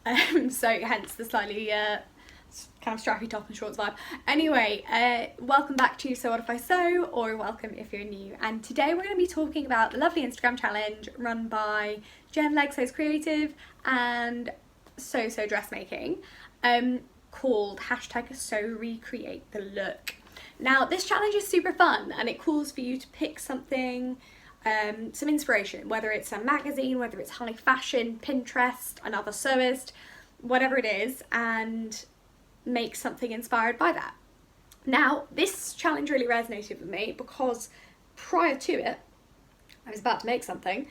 not. So hence the slightly kind of strappy top and shorts vibe. Anyway, welcome back to So What If I Sew, or welcome if you're new. And today we're going to be talking about the lovely Instagram challenge run by Jen Leg Sews Creative and So Dressmaking, called #SewRecreateTheLook. Now this challenge is super fun and it calls for you to pick something, some inspiration, whether it's a magazine, whether it's high fashion, Pinterest, another sewist, whatever it is, and make something inspired by that. Now this challenge really resonated with me because prior to it I was about to make something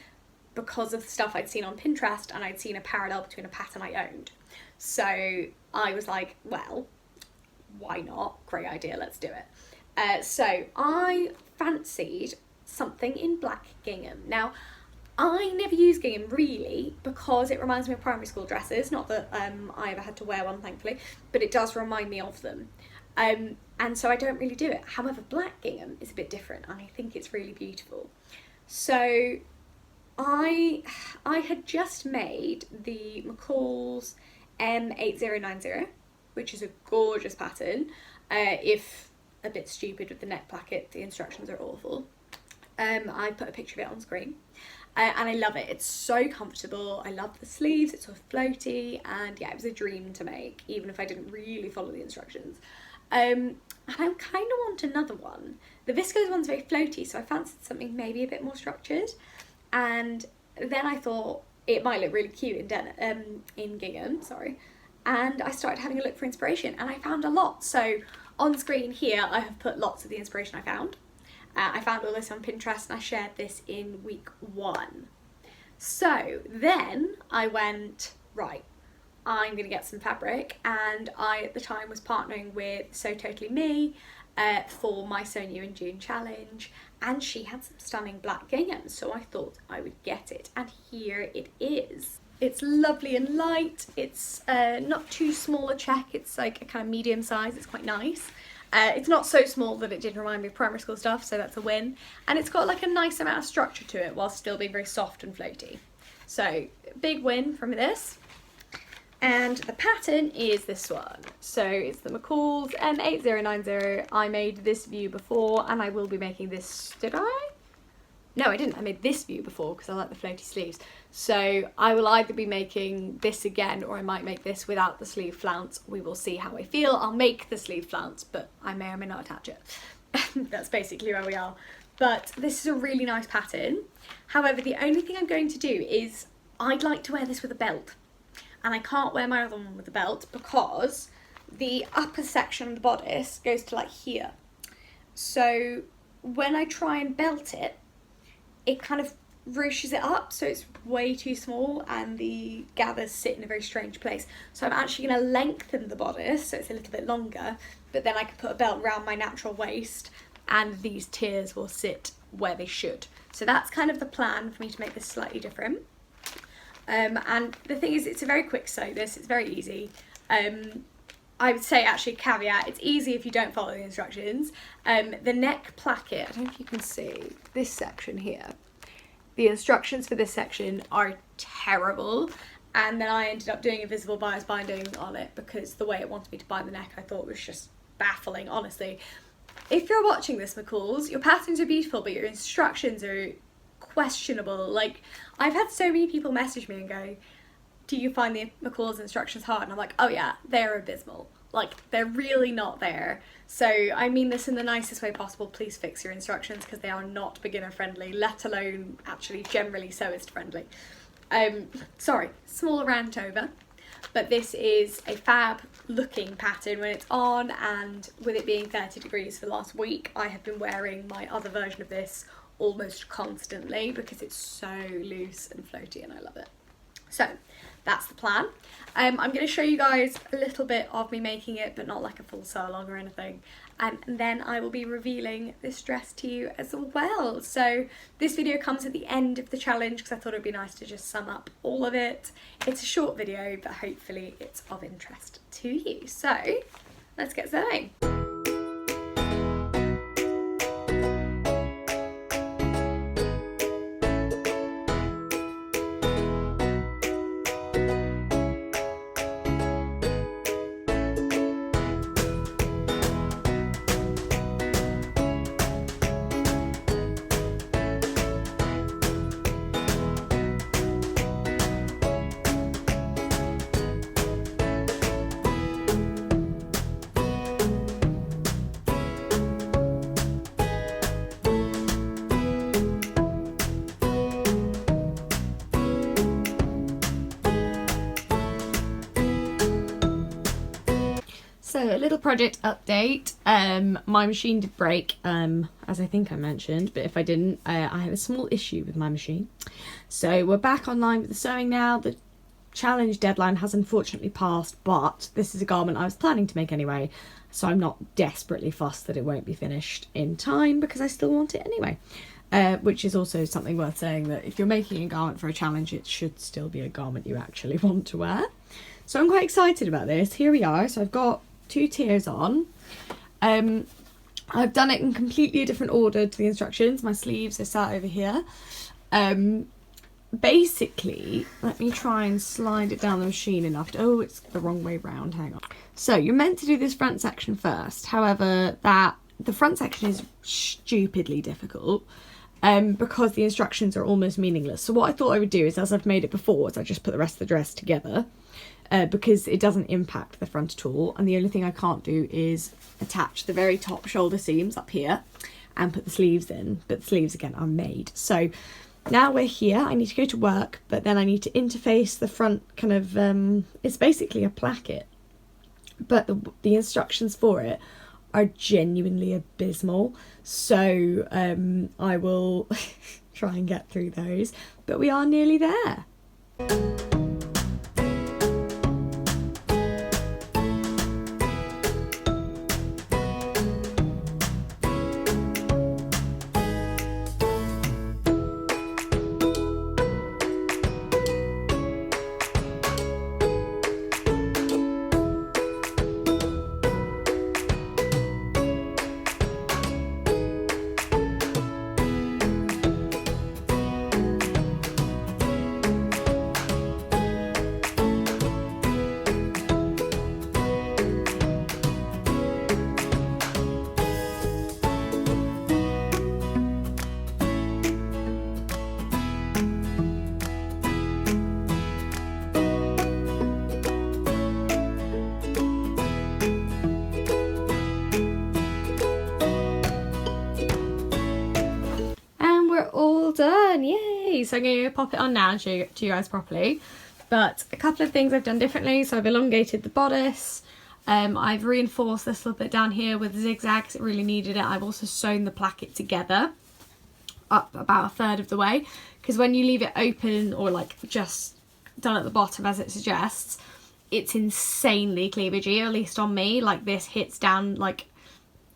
because of the stuff I'd seen on Pinterest, and I'd seen a parallel between a pattern I owned. So I was like, well, why not? Great idea, let's do it. So I fancied something in black gingham. Now I never use gingham really because it reminds me of primary school dresses, not that I ever had to wear one thankfully, but it does remind me of them. And so I don't really do it. However, black gingham is a bit different and I think it's really beautiful. So I had just made the McCalls M8090, which is a gorgeous pattern. If a bit stupid with the neck placket, the instructions are awful. I put a picture of it on screen. And I love it. It's so comfortable. I love the sleeves. It's sort of floaty, and yeah, it was a dream to make, even if I didn't really follow the instructions. And I kind of want another one. The viscose one's very floaty, so I fancied something maybe a bit more structured. And then I thought it might look really cute in gingham, sorry. And I started having a look for inspiration, and I found a lot. So on screen here, I have put lots of the inspiration I found. I found all this on Pinterest and I shared this in week 1. So then I went, right, I'm going to get some fabric, and I at the time was partnering with So Totally Me for my Sew New in June challenge, and she had some stunning black gingham, so I thought I would get it, and here it is. It's lovely and light, it's not too small a check, it's like a kind of medium size, it's quite nice. It's not so small that it did remind me of primary school stuff, so that's a win. And it's got like a nice amount of structure to it while still being very soft and floaty. So big win from this. And the pattern is this one. So it's the McCalls M8090. I made this view before and I will be making this, did I? No, I didn't. I made this view before because I like the floaty sleeves. So I will either be making this again, or I might make this without the sleeve flounce. We will see how I feel. I'll make the sleeve flounce, but I may or may not attach it. That's basically where we are. But this is a really nice pattern. However, the only thing I'm going to do is I'd like to wear this with a belt. And I can't wear my other one with a belt because the upper section of the bodice goes to like here. So when I try and belt it, it kind of ruches it up, so it's way too small and the gathers sit in a very strange place. So I'm actually going to lengthen the bodice so it's a little bit longer, but then I can put a belt around my natural waist and these tiers will sit where they should. So that's kind of the plan for me to make this slightly different. And the thing is, it's a very quick sew this, it's very easy. I would say actually caveat, it's easy if you don't follow the instructions. The neck placket, I don't know if you can see this section here. The instructions for this section are terrible, and then I ended up doing a visible bias binding on it because the way it wanted me to bind the neck I thought was just baffling, honestly. If you're watching this, McCalls, your patterns are beautiful but your instructions are questionable. Like, I've had so many people message me and go, do you find the McCalls instructions hard? And I'm like, oh yeah, they're abysmal. Like, they're really not there. So I mean this in the nicest way possible. Please fix your instructions because they are not beginner friendly, let alone actually generally sewist friendly. Sorry, small rant over. But this is a fab looking pattern when it's on, and with it being 30 degrees for the last week, I have been wearing my other version of this almost constantly because it's so loose and floaty and I love it. So that's the plan. I'm going to show you guys a little bit of me making it, but not like a full sew along or anything. And then I will be revealing this dress to you as well. So this video comes at the end of the challenge because I thought it would be nice to just sum up all of it. It's a short video, but hopefully it's of interest to you. So let's get sewing. So, a little project update. My machine did break, as I think I mentioned, but if I didn't, I had a small issue with my machine. So we're back online with the sewing now. The challenge deadline has unfortunately passed, but this is a garment I was planning to make anyway, so I'm not desperately fussed that it won't be finished in time because I still want it anyway. Which is also something worth saying, that if you're making a garment for a challenge, it should still be a garment you actually want to wear. So I'm quite excited about this. Here we are. So I've got 2 tiers on. I've done it in completely a different order to the instructions. My sleeves are sat over here. Basically, let me try and slide it down the machine enough to, oh, it's the wrong way round, hang on. So you're meant to do this front section first. However, the front section is stupidly difficult. Because the instructions are almost meaningless. So what I thought I would do is, as I've made it before, is I just put the rest of the dress together, because it doesn't impact the front at all. And the only thing I can't do is attach the very top shoulder seams up here and put the sleeves in. But the sleeves, again, are made. So now we're here. I need to go to work, but then I need to interface the front kind of, it's basically a placket. But the instructions for it are genuinely abysmal, so I will try and get through those, but we are nearly there. Done, yay! So I'm going to pop it on now and show you guys properly. But a couple of things I've done differently. So I've elongated the bodice. I've reinforced this little bit down here with zigzags. It really needed it. I've also sewn the placket together up about a third of the way, because when you leave it open or like just done at the bottom as it suggests, it's insanely cleavagey, at least on me. Like, this hits down like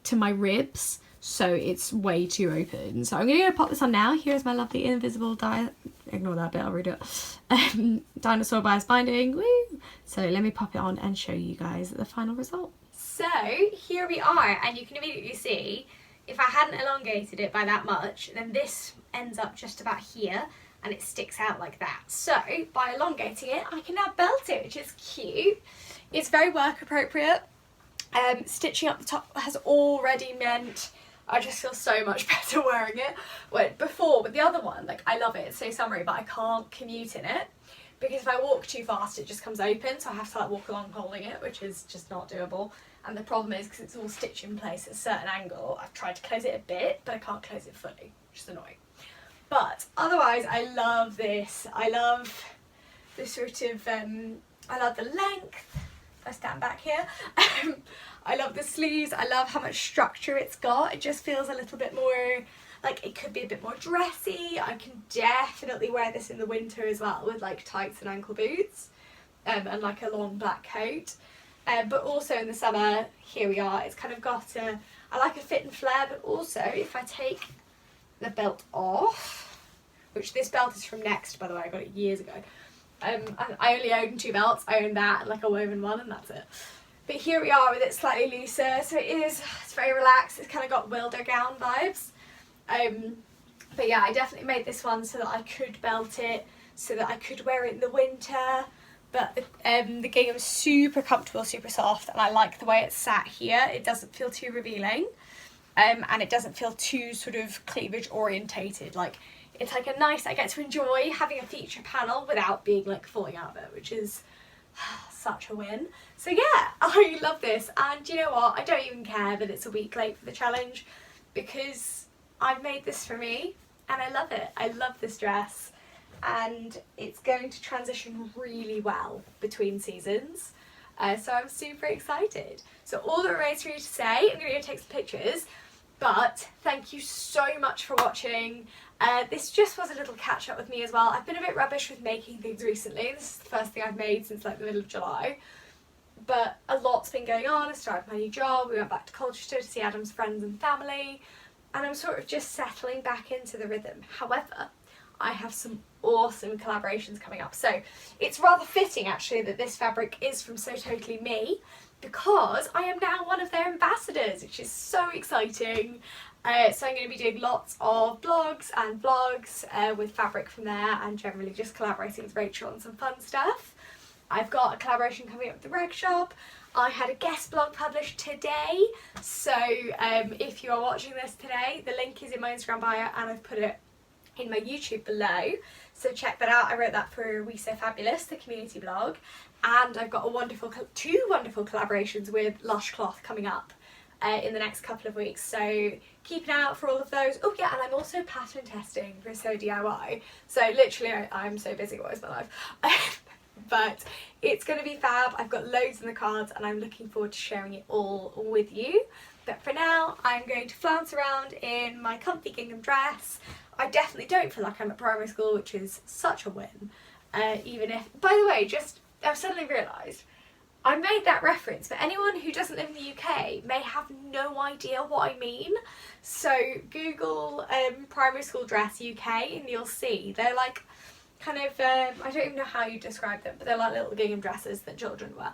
to my ribs. So it's way too open. So I'm going to pop this on now. Here's my lovely invisible ignore that bit, I'll read it. Dinosaur bias binding. Woo! So let me pop it on and show you guys the final result. So here we are, and you can immediately see, if I hadn't elongated it by that much, then this ends up just about here and it sticks out like that. So by elongating it, I can now belt it, which is cute. It's very work appropriate. Stitching up the top has already meant I just feel so much better wearing it. Well, before, with the other one, like, I love it, it's so summery, but I can't commute in it because if I walk too fast it just comes open, so I have to like walk along holding it, which is just not doable. And the problem is, because it's all stitched in place at a certain angle, I've tried to close it a bit, but I can't close it fully, which is annoying. But otherwise, I love this. I love the sort of, I love the length. If I stand back here. I love the sleeves. I love how much structure it's got. It just feels a little bit more, like, it could be a bit more dressy. I can definitely wear this in the winter as well with like tights and ankle boots, and like a long black coat. But also in the summer, here we are, it's kind of got a, I like a fit and flare, but also if I take the belt off, which this belt is from Next, by the way, I got it years ago. I only own 2 belts. I own that and like a woven one, and that's it. But here we are with it slightly looser, so it's very relaxed. It's kind of got Wilder gown vibes. But yeah, I definitely made this one so that I could belt it, so that I could wear it in the winter. But the gingham's super comfortable, super soft, and I like the way it's sat here. It doesn't feel too revealing, and it doesn't feel too sort of cleavage orientated. Like, it's like a nice, I get to enjoy having a feature panel without being like falling out of it, which is such a win. So yeah, I love this, and you know what, I don't even care that it's a week late for the challenge, because I've made this for me and I love it. I love this dress, and it's going to transition really well between seasons. So I'm super excited. So all that remains for you to say, I'm going to go take some pictures, but thank you so much for watching. This just was a little catch up with me as well. I've been a bit rubbish with making things recently. This is the first thing I've made since like the middle of July. But a lot's been going on. I started my new job, we went back to Colchester to see Adam's friends and family, and I'm sort of just settling back into the rhythm. However, I have some awesome collaborations coming up. So it's rather fitting actually that this fabric is from So Totally Me, because I am now one of their ambassadors, which is so exciting. So I'm going to be doing lots of blogs and vlogs with fabric from there, and generally just collaborating with Rachel on some fun stuff. I've got a collaboration coming up with the Rag Shop. I had a guest blog published today, so if you are watching this today, the link is in my Instagram bio and I've put it in my YouTube below, so check that out. I wrote that for We So Fabulous, the community blog, and I've got two wonderful collaborations with Lush Cloth coming up in the next couple of weeks, so keep an eye out for all of those. Oh yeah, and I'm also pattern testing for So DIY, so literally I'm so busy, what is my life? But it's going to be fab. I've got loads in the cards and I'm looking forward to sharing it all with you. But for now, I'm going to flounce around in my comfy gingham dress. I definitely don't feel like I'm at primary school, which is such a win. Even if, by the way, I've suddenly realised, I made that reference, but anyone who doesn't live in the UK may have no idea what I mean. So Google primary school dress UK and you'll see. They're like kind of, I don't even know how you describe them, but they're like little gingham dresses that children wear.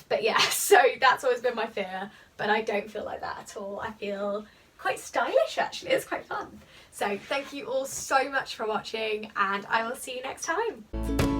But yeah, so that's always been my fear, but I don't feel like that at all. I feel quite stylish actually, it's quite fun. So thank you all so much for watching, and I will see you next time.